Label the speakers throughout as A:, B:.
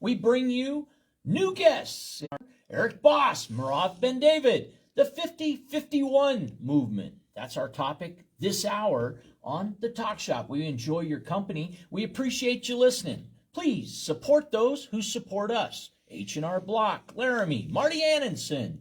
A: we bring you new guests. Erik Boss, Merav Ben David, the 50-51 movement. That's our topic this hour on The Talk Shop. We enjoy your company. We appreciate you listening. Please support those who support us. H&R Block, Laramie, Marty Annenson,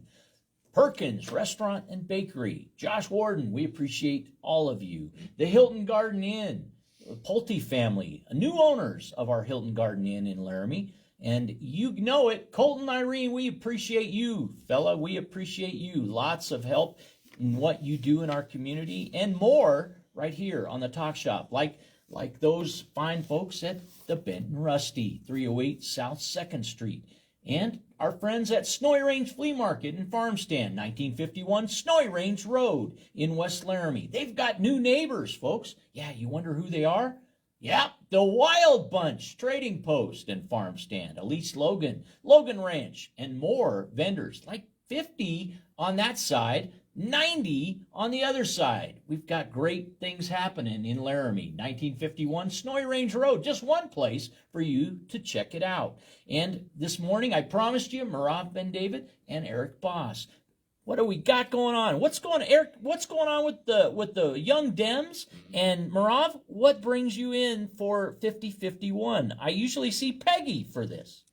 A: Perkins Restaurant and Bakery, Josh Warden, we appreciate all of you. The Hilton Garden Inn, the Pulte family, new owners of our Hilton Garden Inn in Laramie. And you know it, Colton, Irene, we appreciate you. Fella, we appreciate you. Lots of help in what you do in our community and more right here on the Talk Shop. Like those fine folks at the Bent and Rusty, 308 South 2nd Street. And our friends at Snowy Range Flea Market and Farm Stand, 1951 Snowy Range Road in West Laramie. They've got new neighbors, folks. Yeah, you wonder who they are? Yep, the Wild Bunch Trading Post and Farm Stand, Elise Logan, Logan Ranch, and more vendors, like 50 on that side, 90 on the other side. We've got great things happening in Laramie. 1951 Snowy Range Road, just one place for you to check it out. And this morning, I promised you, Merav Ben David and Erik Boss. What do we got going on? What's going on, Erik? What's going on with the young Dems? And Merav, what brings you in for 50-51? I usually see Peggy for this.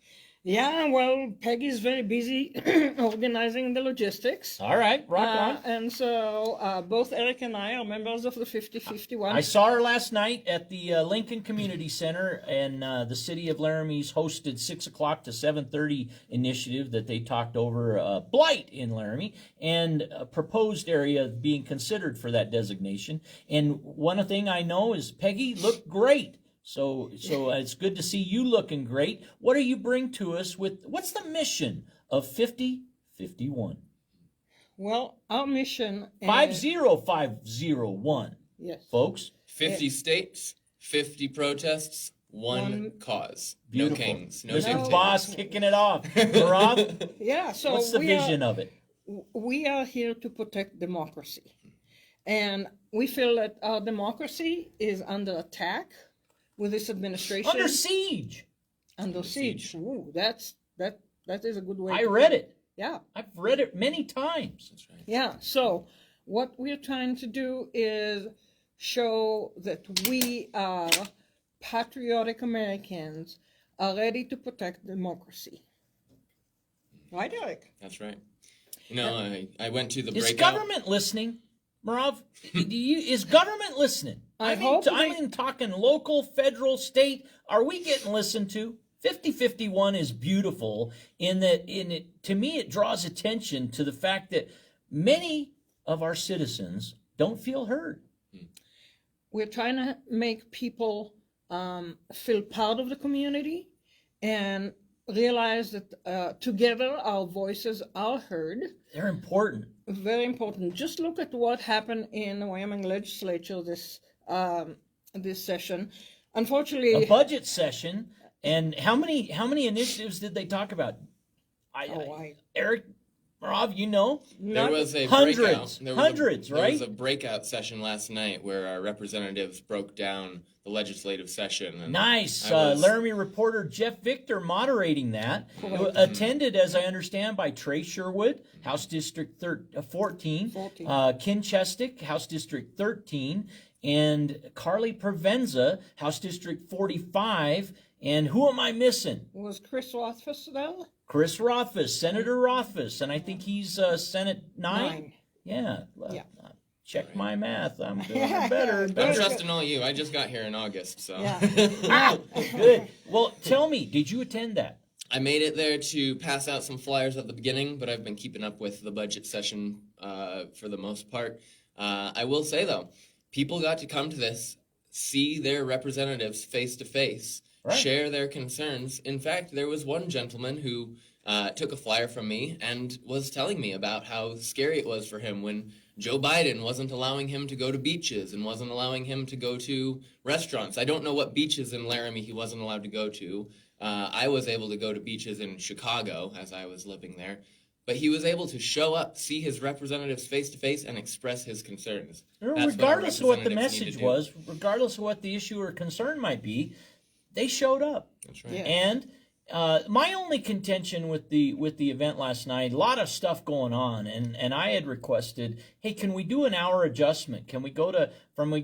B: Yeah, well, Peggy's very busy organizing the logistics.
A: All right, rock on.
B: And so both Erik and I are members of the 50-51.
A: I saw her last night at the Lincoln Community Center, and the city of Laramie's hosted 6 o'clock to 7:30 initiative that they talked over blight in Laramie and a proposed area being considered for that designation. And one thing I know is Peggy looked great. So it's good to see you looking great. What do you bring to us what's the mission of 50-51?
B: Well, our mission is
A: 50501.
B: Yes.
A: Folks.
C: 50 states, 50 protests, one cause.
A: Beautiful.
C: No kings, no
A: Mr.
C: dictators.
A: Boss kicking it off. Merav,
B: Yeah, so
A: what's the vision of it?
B: We are here to protect democracy. And we feel that our democracy is under attack with this administration.
A: Under siege.
B: Under siege. Ooh, that is a good way.
A: I read it.
B: Yeah.
A: I've read it many times.
C: That's right.
B: Yeah. So what we're trying to do is show that we are patriotic Americans are ready to protect democracy. Right, Erik?
C: That's right. You know, I went to the
A: Is
C: breakout.
A: government listening? Merav, is government listening?
B: I
A: I'm
B: hope
A: talking local, federal, state. Are we getting listened to? 50-51 is beautiful in that to me it draws attention to the fact that many of our citizens don't feel heard.
B: We're trying to make people feel part of the community and realize that together our voices are heard.
A: They're important.
B: Very important. Just look at what happened in the Wyoming legislature this session. Unfortunately,
A: A budget session, and how many initiatives did they talk about? Erik, Merav, you know?
C: There was a
A: hundreds,
C: breakout.
A: hundreds,
C: There
A: right?
C: was a breakout session last night where our representatives broke down the legislative session. And
A: Nice. Laramie reporter Jeff Victor moderating that. Attended, as I understand, by Trey Sherwood, House District 14. Ken Chestick, House District 13. And Carly Provenza, House District 45. And who am I missing?
B: Was Chris Rothfuss there?
A: Chris Rothfuss, Senator Rothfuss. And I think he's Senate 9? Yeah. Check my math. I'm doing better.
C: I'm trusting all you. I just got here in August, so.
B: Yeah.
A: Good. Well, tell me, did you attend that?
C: I made it there to pass out some flyers at the beginning, but I've been keeping up with the budget session for the most part. I will say, though, people got to come to this, see their representatives face to face, share their concerns. In fact, there was one gentleman who took a flyer from me and was telling me about how scary it was for him when Joe Biden wasn't allowing him to go to beaches and wasn't allowing him to go to restaurants. I don't know what beaches in Laramie he wasn't allowed to go to. I was able to go to beaches in Chicago as I was living there. But he was able to show up, see his representatives face to face, and express his concerns.
A: Regardless of what the message was, regardless of what the issue or concern might be, they showed up.
C: That's right.
B: Yeah.
A: And My only contention with the event last night, a lot of stuff going on, and I had requested, hey, can we do an hour adjustment? Can we go to from we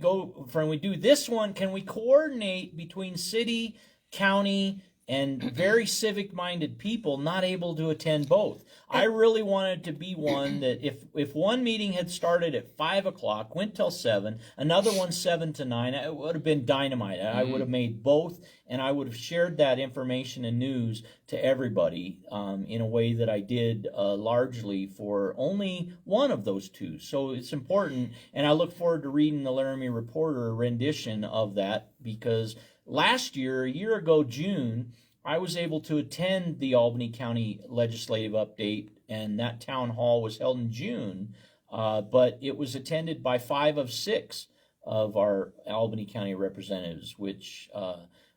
A: do this one? Can we coordinate between city, county, and very civic-minded people not able to attend both? I really wanted to be one that if one meeting had started at 5 o'clock, went till 7, another one 7 to 9, it would have been dynamite. I would have made both, and I would have shared that information and news to everybody in a way that I did largely for only one of those two. So it's important, and I look forward to reading the Laramie Reporter rendition of that, because last year, a year ago, June, I was able to attend the Albany County Legislative Update, and that town hall was held in June, but it was attended by 5 of 6 of our Albany County representatives, which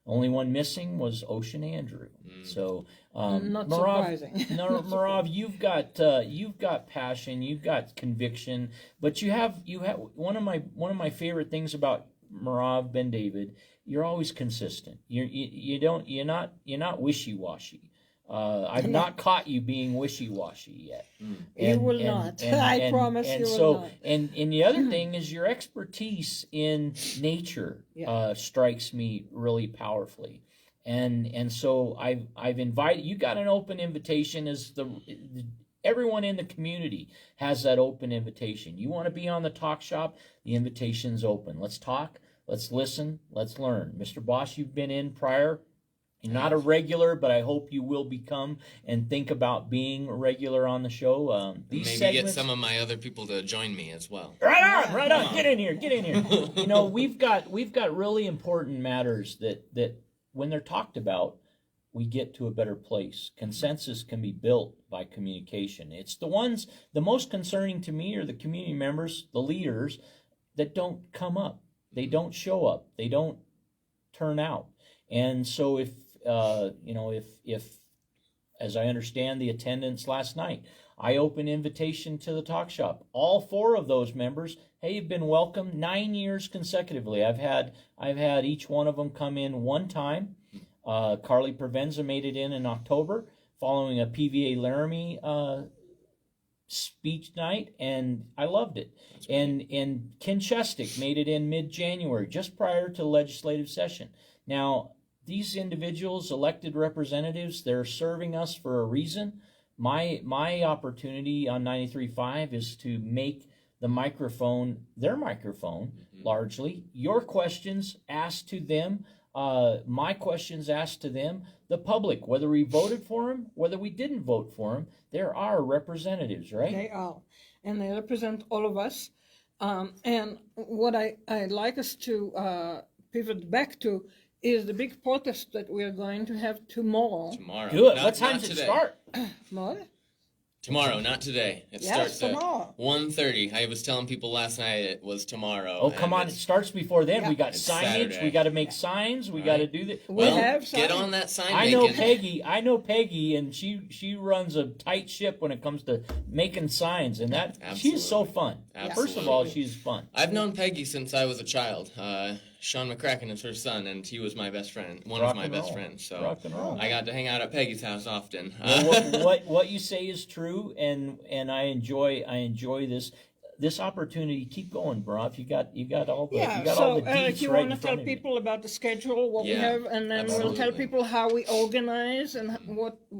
A: only one missing was Ocean Andrew. So,
B: Not
A: Merav,
B: surprising.
A: no, Merav, you've got passion, you've got conviction, but you have one of my favorite things about Merav Ben David. You're always consistent. You're not wishy-washy. I've not caught you being wishy-washy yet.
B: You will not. I promise you will not.
A: And the other thing is your expertise in nature strikes me really powerfully. And so I've invited you. Got an open invitation as everyone in the community has that open invitation. You want to be on the Talk Shop? The invitation's open. Let's talk. Let's listen. Let's learn. Mr. Boss, you've been in prior. You're not a regular, but I hope you will become and think about being a regular on the show. These
C: Maybe
A: segments,
C: get some of my other people to join me as well.
A: Right on. Get in here. You know, we've got really important matters that when they're talked about, we get to a better place. Consensus can be built by communication. It's the most concerning to me are the community members, the leaders that don't come up. They don't show up. They don't turn out. And so if as I understand the attendance last night, I open invitation to the Talk Shop. All 4 of those members, hey, you've been welcome 9 years consecutively. I've had each one of them come in one time. Carly Provenza made it in October following a PVA Laramie speech night, and I loved it. And Ken Chestic made it in mid-January, just prior to the legislative session. Now, these individuals, elected representatives, they're serving us for a reason. My opportunity on 93.5 is to make the microphone their microphone, largely. Your questions asked to them, my questions asked to them, the public, whether we voted for them, whether we didn't vote for them, they're our representatives, right?
B: They are, and they represent all of us. And what I'd like us to pivot back to is the big protest that we are going to have tomorrow.
A: Good. What time does it start?
B: What?
C: Tomorrow, not today. It
B: Yes,
C: starts
B: tomorrow.
C: at 1:30. I was telling people last night it was tomorrow.
A: Oh, come on. It starts before then.
B: Yeah.
A: We got
C: It's
A: signage.
C: Saturday.
A: We got to make signs. We got to do that.
B: We
C: Well,
B: have
C: get
B: signs.
C: on that sign
A: I know
C: making.
A: Peggy, and she runs a tight ship when it comes to making signs, and that she's so
C: Absolutely.
A: fun. First of all, she's fun.
C: I've known Peggy since I was a child. Sean McCracken is her son, and he was my best friend, one of my best friends. So
A: Rock and roll.
C: I got to hang out at Peggy's house often.
A: Well, what you say is true, and I enjoy this opportunity. Keep going, Merav. You got all the
B: Yeah,
A: you got
B: so
A: all the
B: Eric,
A: deets
B: you
A: right
B: want
A: in
B: to
A: front
B: tell
A: of you.
B: people about the schedule, what we
C: Yeah,
B: have, and then we'll tell
C: absolutely.
B: people how we organize and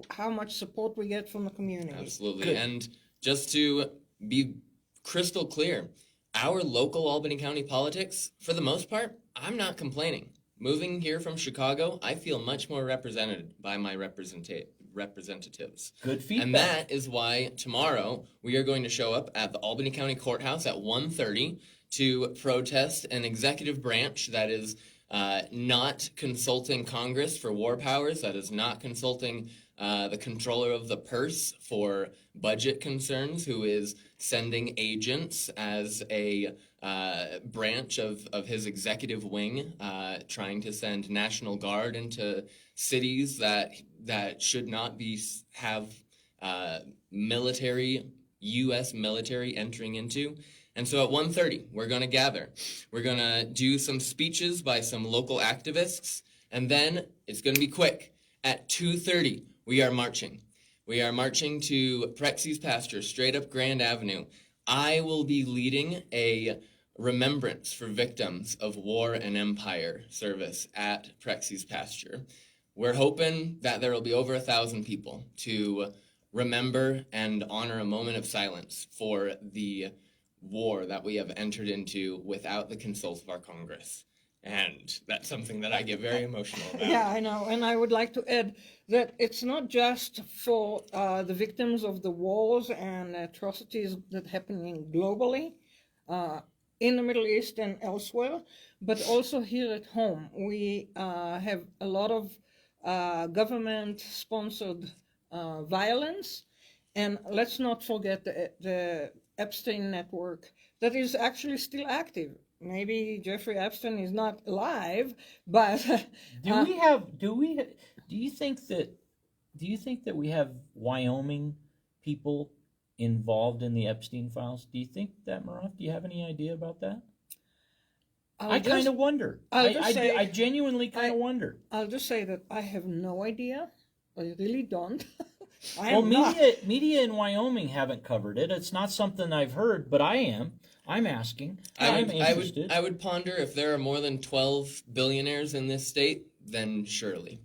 B: how much support we get from the community.
C: Absolutely.
A: Good.
C: And just to be crystal clear, our local Albany County politics, for the most part, I'm not complaining. Moving here from Chicago, I feel much more represented by my representatives.
A: Good feedback.
C: And that is why tomorrow we are going to show up at the Albany County Courthouse at 1:30 to protest an executive branch that is not consulting Congress for war powers, that is not consulting the controller of the purse for budget concerns, who is sending agents as a branch of his executive wing, trying to send National Guard into cities that should not have U.S. military entering into. And so at 1:30, we're going to gather. We're going to do some speeches by some local activists, and then it's going to be quick. At 2:30, we are marching. We are marching to Prexy's pasture, straight up Grand Avenue. I will be leading a remembrance for victims of war and empire service at Prexy's pasture. We're hoping that there will be over 1,000 people to remember and honor a moment of silence for the war that we have entered into without the consult of our Congress. And that's something that I get very emotional about.
B: Yeah, I know. And I would like to add that it's not just for the victims of the wars and atrocities that are happening globally in the Middle East and elsewhere, but also here at home. We have a lot of government-sponsored violence. And let's not forget the Epstein network that is actually still active. Maybe Jeffrey Epstein is not alive, but
A: do you think that we have Wyoming people involved in the Epstein files? Do you think that, Merav? Do you have any idea about that? I kind of wonder. I genuinely kind of wonder.
B: I'll just say that I have no idea. I really don't.
A: Well, media in Wyoming haven't covered it. It's not something I've heard, but I'm asking. I'm interested.
C: I would ponder if there are more than 12 billionaires in this state, then surely.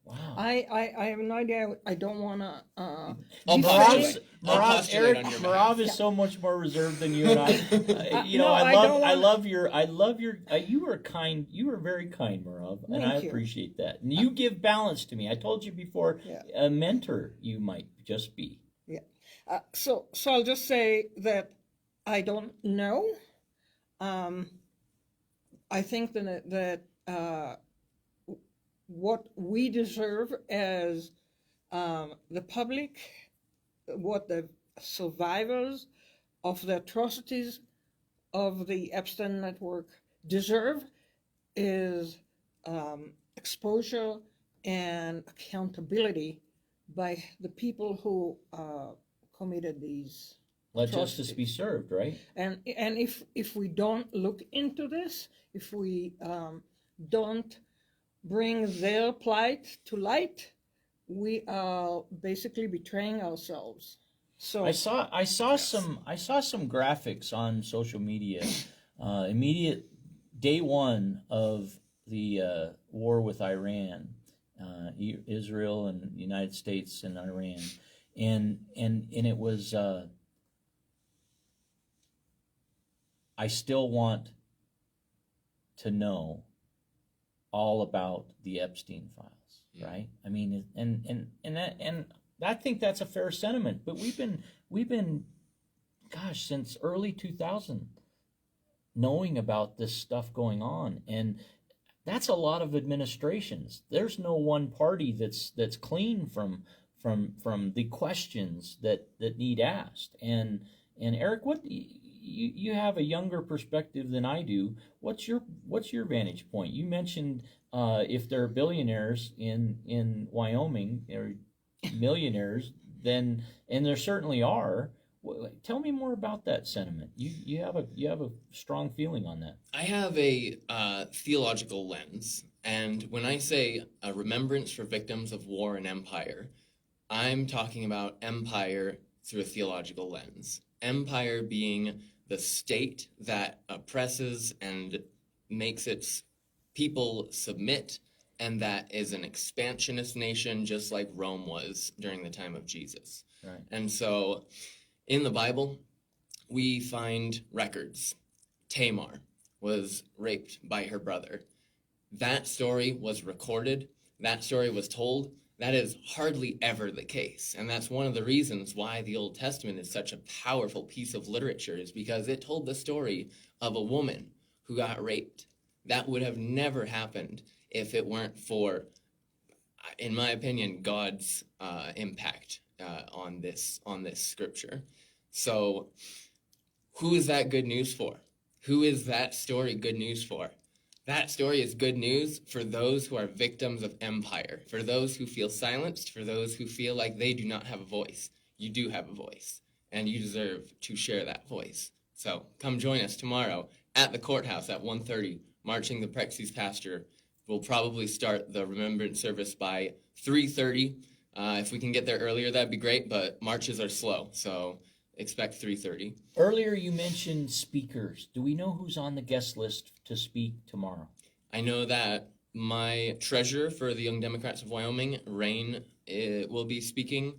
A: Wow.
B: I have no idea. I don't want to.
A: Merav is so much more reserved than you and I. I love your. You were kind. You were very kind, Merav, and I appreciate that. And you give balance to me. I told you before, a mentor you might just be.
B: Yeah. So I'll just say that I don't know. I think that what we deserve as the public, what the survivors of the atrocities of the Epstein network deserve is exposure and accountability by the people who committed these.
A: Let justice be served, right?
B: And if we don't look into this, if we don't bring their plight to light, we are basically betraying ourselves. So
A: I saw some graphics on social media. Immediate day one of the war with Iran, Israel and the United States and Iran, and it was. I still want to know all about the Epstein files, right? I mean, and I think that's a fair sentiment. But we've been, gosh, since early 2000, knowing about this stuff going on, and that's a lot of administrations. There's no one party that's clean from the questions that need asked. And Erik, what you have a younger perspective than I do. What's your vantage point? You mentioned if there are billionaires in Wyoming or millionaires, then, and there certainly are. Tell me more about that sentiment. You have a strong feeling on that.
C: I have a theological lens, and when I say a remembrance for victims of war and empire, I'm talking about empire through a theological lens. Empire being the state that oppresses and makes its people submit, and that is an expansionist nation, just like Rome was during the time of Jesus.
A: Right.
C: And so in the Bible, we find records. Tamar was raped by her brother. That story was recorded. That story was told. That is hardly ever the case. And that's one of the reasons why the Old Testament is such a powerful piece of literature, is because it told the story of a woman who got raped. That would have never happened if it weren't for, in my opinion, God's impact on this scripture. So who is that good news for? Who is that story good news for? That story is good news for those who are victims of empire, for those who feel silenced, for those who feel like they do not have a voice. You do have a voice, and you deserve to share that voice. So come join us tomorrow at the courthouse at 1:30, marching the Prexy's pasture we'll probably start the remembrance service by 3:30. If we can get there earlier, that'd be great, but marches are slow, so expect 3:30.
A: Earlier you mentioned speakers. Do we know who's on the guest list to speak tomorrow?
C: I know that my treasurer for the Young Democrats of Wyoming, Rain, will be speaking.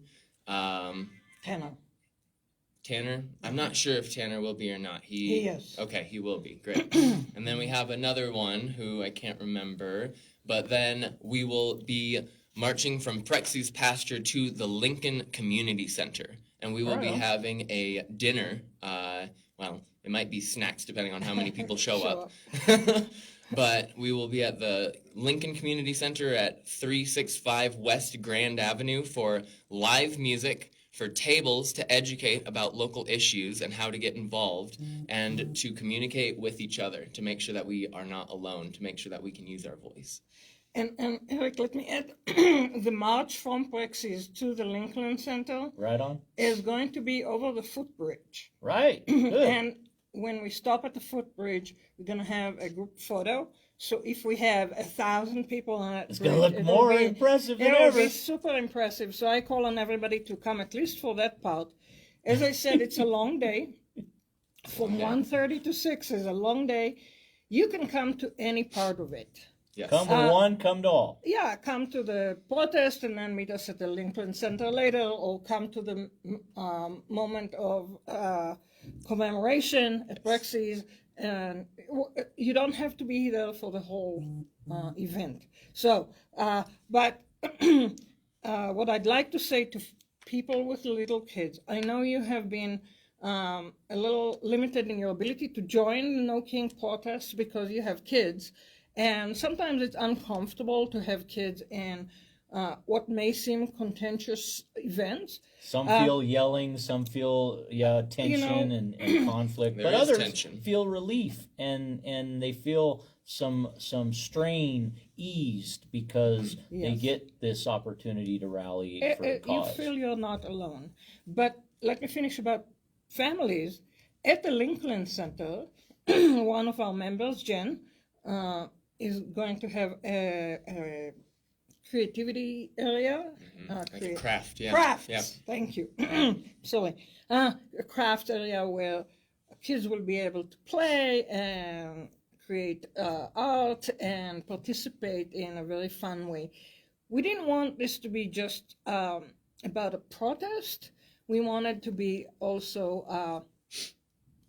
C: Tanner? I'm not sure if Tanner will be or not.
B: He is.
C: Okay, he will be. Great. And then we have another one who I can't remember. But then we will be marching from Prexy's pasture to the Lincoln Community Center. And we will be having a dinner. Well, it might be snacks depending on how many people show up. But we will be at the Lincoln Community Center at 365 West Grand Avenue for live music, for tables to educate about local issues and how to get involved, and to communicate with each other, to make sure that we are not alone, to make sure that we can use our voice.
B: And Erik, let me add, the march from Prexy's to the Lincoln Center
A: Right on.
B: is going to be over the footbridge.
A: Right. Good.
B: And when we stop at the footbridge, we're going to have a group photo. So if we have 1,000 people on that
A: It's
B: bridge,
A: going to look more impressive than
B: it'll
A: ever.
B: be super impressive. So I call on everybody to come at least for that part. As I said, it's a long day. From 1:30 to 6 is a long day. You can come to any part of it.
C: Yes.
A: Come to one, come to all.
B: Yeah, come to the protest and then meet us at the Lincoln Center later, or come to the moment of commemoration at Prexy's. And you don't have to be there for the whole event. So, but what I'd like to say to people with little kids, I know you have been a little limited in your ability to join the No King protest because you have kids. And sometimes it's uncomfortable to have kids in what may seem contentious events.
A: Some feel yelling, some feel tension and conflict, but
C: There is
A: others
C: tension.
A: feel relief and they feel some strain eased because they
B: Yes.
A: get this opportunity to rally for a
B: You
A: cause.
B: feel you're not alone. But let me finish about families. At the Lincoln Center, one of our members, Jen, is going to have a creativity area.
C: Like a craft, yeah.
B: Crafts.
C: Yeah.
B: Thank you. Sorry. A craft area where kids will be able to play and create art and participate in a very fun way. We didn't want this to be just about a protest. We wanted to be also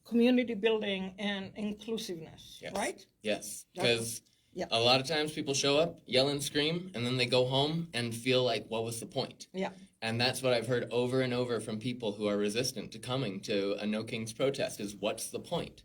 B: community building and inclusiveness,
C: Yes.
B: right?
C: Yes, because
B: Yeah.
C: a lot of times people show up, yell and scream, and then they go home and feel like, what was the point?
B: Yeah.
C: And that's what I've heard over and over from people who are resistant to coming to a No Kings protest is, what's the point?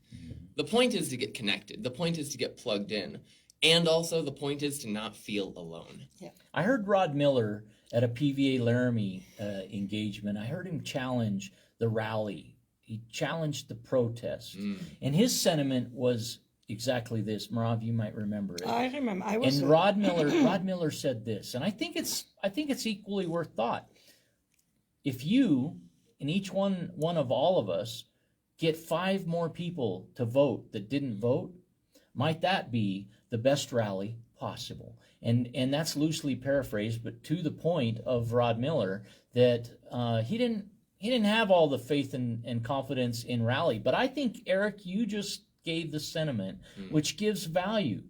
C: The point is to get connected. The point is to get plugged in. And also the point is to not feel alone.
A: I heard Rod Miller at a PVA LARAMIE engagement. I heard him challenge the rally. He challenged the protest. And his sentiment was exactly this. Merav, you might remember it.
B: I remember. I was
A: And Rod Miller said this, and I think it's equally worth thought. If you and each one of all of us get 5 more people to vote that didn't vote, might that be the best rally possible? And that's loosely paraphrased, but to the point of Rod Miller that he didn't have all the faith and confidence in rally. But I think, Erik, you just gave the sentiment, which gives value.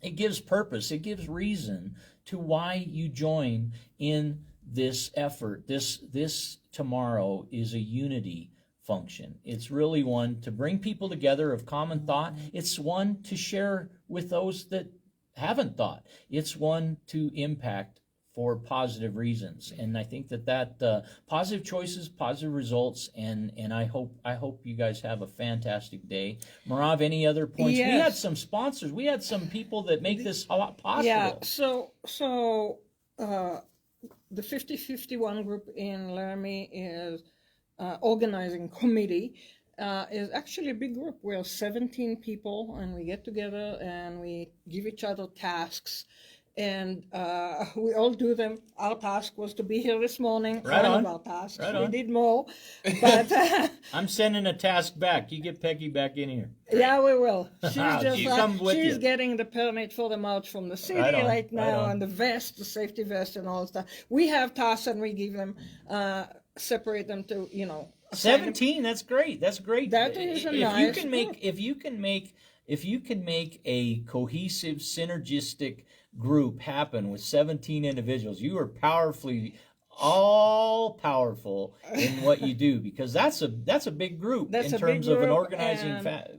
A: It gives purpose. It gives reason to why you join in this effort. This tomorrow is a unity function. It's really one to bring people together of common thought. It's one to share with those that haven't thought. It's one to impact for positive reasons. And I think that positive choices, positive results, and I hope you guys have a fantastic day. Merav, any other points?
B: Yes.
A: We had some sponsors. We had some people that make this possible.
B: Yeah, so the 5051 group in LARAMIE is organizing committee. Is actually a big group. We're 17 people, and we get together and we give each other tasks. and we all do them. Our task was to be here this morning.
A: Right
B: One
A: on.
B: of our tasks.
A: Right
B: We
A: on.
B: did more, but
A: I'm sending a task back. You get Peggy back in here.
B: yeah, we will. She's just
A: She'll come with
B: she's
A: you.
B: getting the permit for the march from the city
A: Right on,
B: right now,
A: on.
B: and the vest, the safety vest, and all that stuff. We have tasks, and we give them, separate them to, assign them.
A: 17. That's great. That's great.
B: That is a
A: if you
B: nice
A: can make
B: group.
A: if you can make a cohesive, synergistic group happen with 17 individuals, you are all powerful in what you do, because that's a big group
B: That's
A: in
B: a
A: terms
B: big
A: of an
B: group,
A: organizing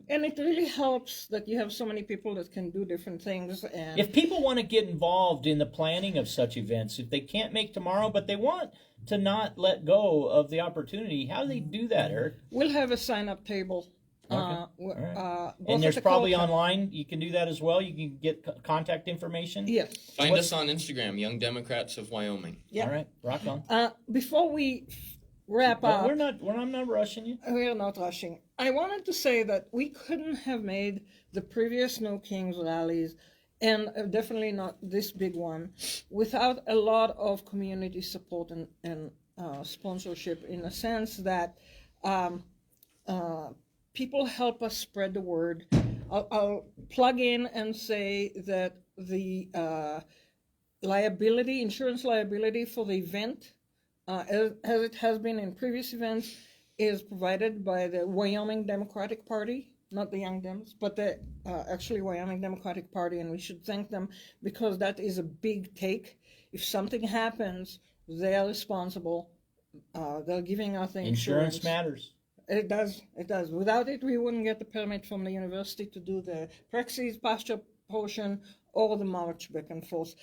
B: and it really helps that you have so many people that can do different things. And
A: If people want to get involved in the planning of such events, if they can't make tomorrow but they want to not let go of the opportunity, how do they do that, Eric?
B: we'll have a sign-up table.
A: Okay.
B: Both
A: And
B: at
A: there's
B: the
A: probably
B: courthouse.
A: online, you can do that as well. You can get contact information.
B: Yes.
C: Find
A: What's-
C: us on Instagram, Young Democrats of Wyoming.
B: Yeah.
A: All right, rock on.
B: Before we wrap
A: But
B: up,
A: I'm not rushing you.
B: we're not rushing. I wanted to say that we couldn't have made the previous No Kings rallies, and definitely not this big one, without a lot of community support and sponsorship, in the sense that people help us spread the word. I'll plug in and say that the insurance liability for the event, as it has been in previous events, is provided by the Wyoming Democratic Party, not the Young Dems, but the actually Wyoming Democratic Party, and we should thank them, because that is a big take. If something happens, they are responsible. They're giving us the
A: Insurance matters.
B: It does. It does. Without it, we wouldn't get the permit from the university to do the Praxis pasture portion or the march back and forth.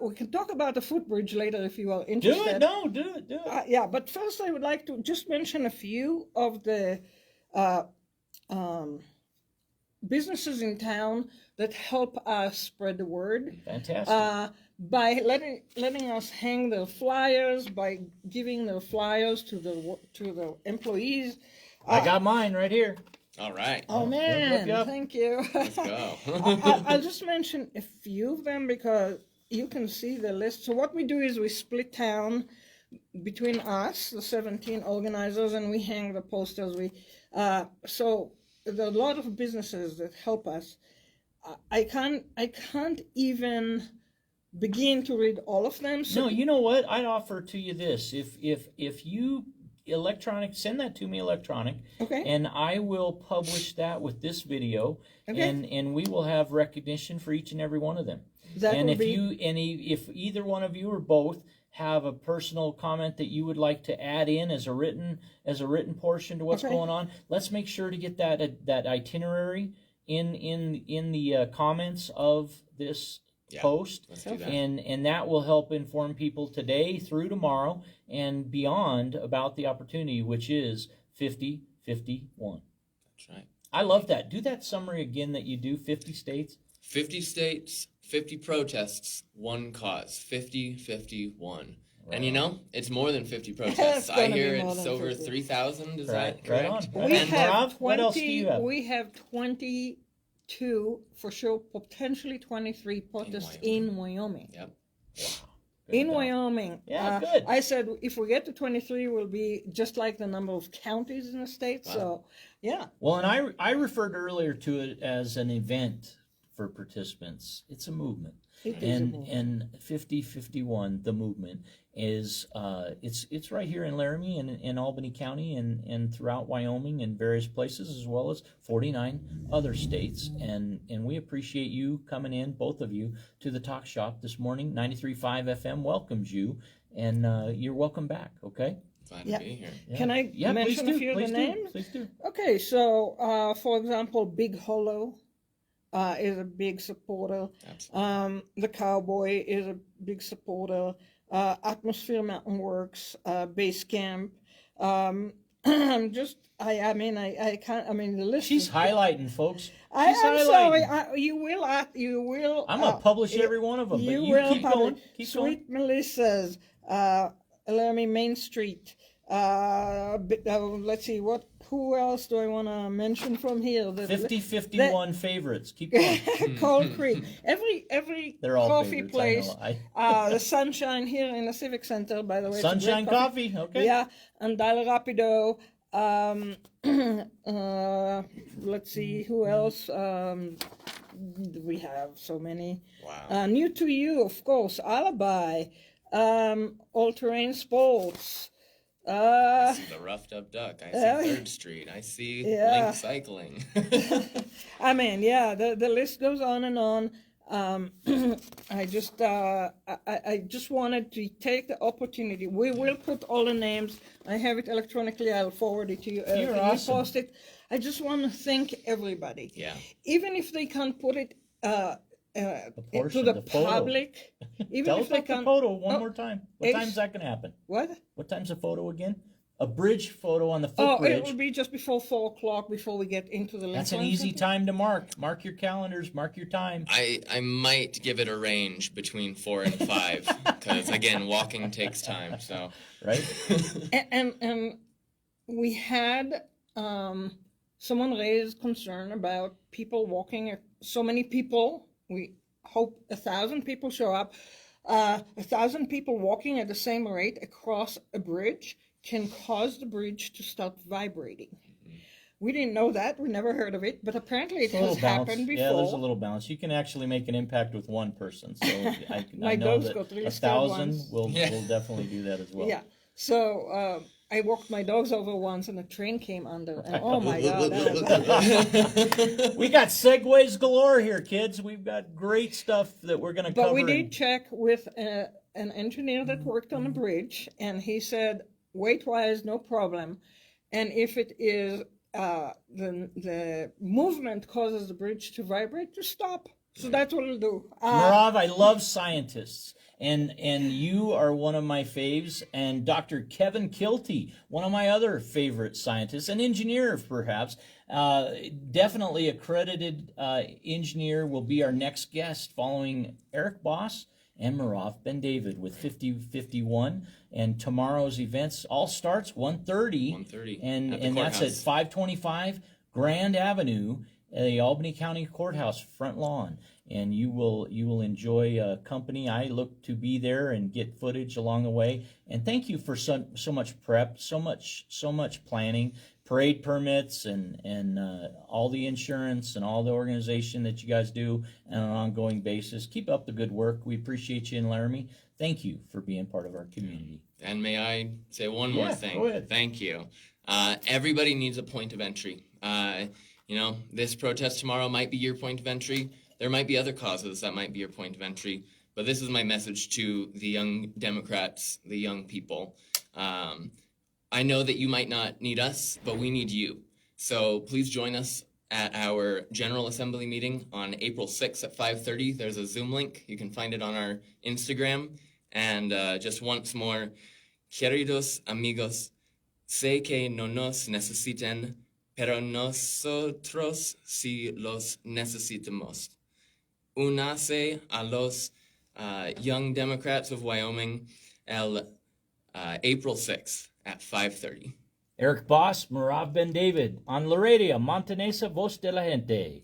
B: We can talk about the footbridge later if you are
A: Do
B: interested.
A: it. No, do it. Do it.
B: Yeah, but first I would like to just mention a few of the businesses in town that help us spread the word.
A: Fantastic.
B: By letting us hang their flyers, by giving their flyers to the employees.
A: I got mine right here.
C: All right.
B: Oh man,
A: yep.
B: thank you.
C: Let's go.
B: I'll just mention a few of them because you can see the list. So what we do is we split town between us, the 17 organizers, and we hang the posters. So there are a lot of businesses that help us. I can't even begin to read all of them. So
A: No, you know what? I'd offer to you this. If you send that to me electronic,
B: okay.
A: and I will publish that with this video,
B: Okay.
A: and we will have recognition for each and every one of them.
B: That
A: And
B: will
A: if
B: be
A: if either one of you or both have a personal comment that you would like to add in as a written portion to what's
B: Okay.
A: going on, let's make sure to get that itinerary in the comments of this
C: Yeah,
A: post.
C: let's do that.
A: And that will help inform people today through tomorrow and beyond about the opportunity, which is 50-51.
C: That's right.
A: I love that. Do that summary again that you do, 50 states.
C: 50 states, 50 protests, one cause. 50-51. And you know, it's more than 50 protests.
B: It's
C: I
B: gonna
C: hear
B: be more
C: it's
B: than
C: over
B: 50.
C: 3,000. Is that
A: Right
C: correct?
A: on.
B: we
A: And
B: have
A: Merav, what else do you have?
B: We have 22, for sure, potentially 23 protests in Wyoming.
C: Yep.
B: In Wyoming.
A: Yeah, good.
B: I said if we get to 23, we'll be just like the number of counties in the state.
C: Wow.
B: So, yeah.
A: Well, and I referred earlier to it as an event for participants. It's a movement.
B: It is a
A: And
B: movement.
A: and 50-51, the movement is it's right here in Laramie and in Albany County and throughout Wyoming and various places, as well as 49 other states. And we appreciate you coming in, both of you, to the talk shop this morning. 93.5 FM welcomes you, and you're welcome back. Okay.
C: Glad
B: Yeah.
C: to be here.
A: Yeah.
B: Can I
A: Yeah,
B: mention
A: please
B: a few of the
A: please
B: names?
A: Please do.
B: Okay, so for example, Big Hollow is a big supporter.
C: Absolutely.
B: The Cowboy is a big supporter. Atmosphere Mountain Works, Base Camp. I'm just, I mean, I can't, I mean, the list
A: She's
B: is,
A: highlighting, folks.
B: I'm
A: She's
B: sorry,
A: highlighting.
B: you will.
A: I'm gonna publish every one of them, but you
B: will
A: keep
B: publish
A: going. Keep going.
B: Sweet Melissa's, Laramie Main Street, Let's see, who else do I want to mention from here?
A: 50-51 favorites. Keep going.
B: Cold Creek. Every
A: They're all
B: coffee
A: favorites,
B: place.
A: I know.
B: The Sunshine here in the Civic Center, by the way. it's a great
A: Sunshine Coffee. Okay.
B: Yeah, and Dal Rapido. Let's see, who else? We have so many.
C: Wow.
B: New to You, of course. Alibi. All Terrain Sports.
C: I see the Roughed Up Duck. I see 3rd Street. I see
B: Yeah.
C: Link Cycling.
B: I mean, yeah, the list goes on and on. I just wanted to take the opportunity. We will put all the names. I have it electronically. I'll forward it to you.
A: You're
B: Can
A: awesome.
B: You post it? I just want to thank everybody.
C: Yeah.
B: Even if they can't put it
A: portion,
B: to the
A: the photo.
B: public, even
A: Tell
B: if
A: us
B: they
A: about the
B: can't.
A: photo one
B: Oh,
A: more time. What
B: Ace-
A: time's that going to happen?
B: What?
A: What time's the photo again? A bridge photo on the
B: Oh,
A: footbridge.
B: it will be just before 4 o'clock before we get into the.
A: That's an
B: Lincoln
A: easy
B: Center.
A: time to mark. Mark your calendars. Mark your time.
C: I might give it a range between 4 and 5 because again, walking takes time. So
A: Right?
B: And we had someone raise concern about people walking. So many people. We hope 1,000 people show up. 1,000 people walking at the same rate across a bridge can cause the bridge to start vibrating. We didn't know that. We never heard of it, but apparently it
A: It's a little
B: has
A: balance.
B: happened before.
A: Yeah, there's a little balance. You can actually make an impact with one person. So I
B: My
A: know
B: dogs
A: that
B: got really
A: 1,000
B: scared
A: will
C: Yeah.
A: will definitely do that as well.
B: Yeah. So I walked my dogs over once, and a train came under, and oh my god! That was
A: We got segues galore here, kids. We've got great stuff that we're going to cover.
B: But we
A: in-
B: did check with an engineer that worked on the bridge, and he said weight-wise, no problem. And if it is the movement causes the bridge to vibrate, to stop. So that's what it'll do.
A: Merav, I love scientists, and you are one of my faves, and Dr. Kevin Kilty, one of my other favorite scientists, an engineer perhaps, definitely accredited engineer, will be our next guest following Erik Boss and Merav Ben David with 50-51, and tomorrow's events all starts 1:30,
C: 1:30
A: and
C: at the
A: and that's at
C: courthouse.
A: 525 Grand Avenue, the Albany County Courthouse front lawn, and you will enjoy company. I look to be there and get footage along the way. And thank you for so much prep, so much planning, parade permits, and all the insurance and all the organization that you guys do on an ongoing basis. Keep up the good work. We appreciate you in Laramie. Thank you for being part of our community.
C: And may I say one more
A: Yeah,
C: thing?
A: go ahead.
C: Thank you. Everybody needs a point of entry. This protest tomorrow might be your point of entry. There might be other causes that might be your point of entry. But this is my message to the young Democrats, the young people. I know that you might not need us, but we need you. So please join us at our General Assembly meeting on April 6th at 5:30. There's a Zoom link. You can find it on our Instagram. And just once more, queridos amigos, sé que no nos necesiten, pero nosotros sí los necesitamos. Únase a los Young Democrats of Wyoming April 6th at 5:30.
A: Erik Boss, Merav Ben David, on La Radio, Montanesa, Voz de la Gente.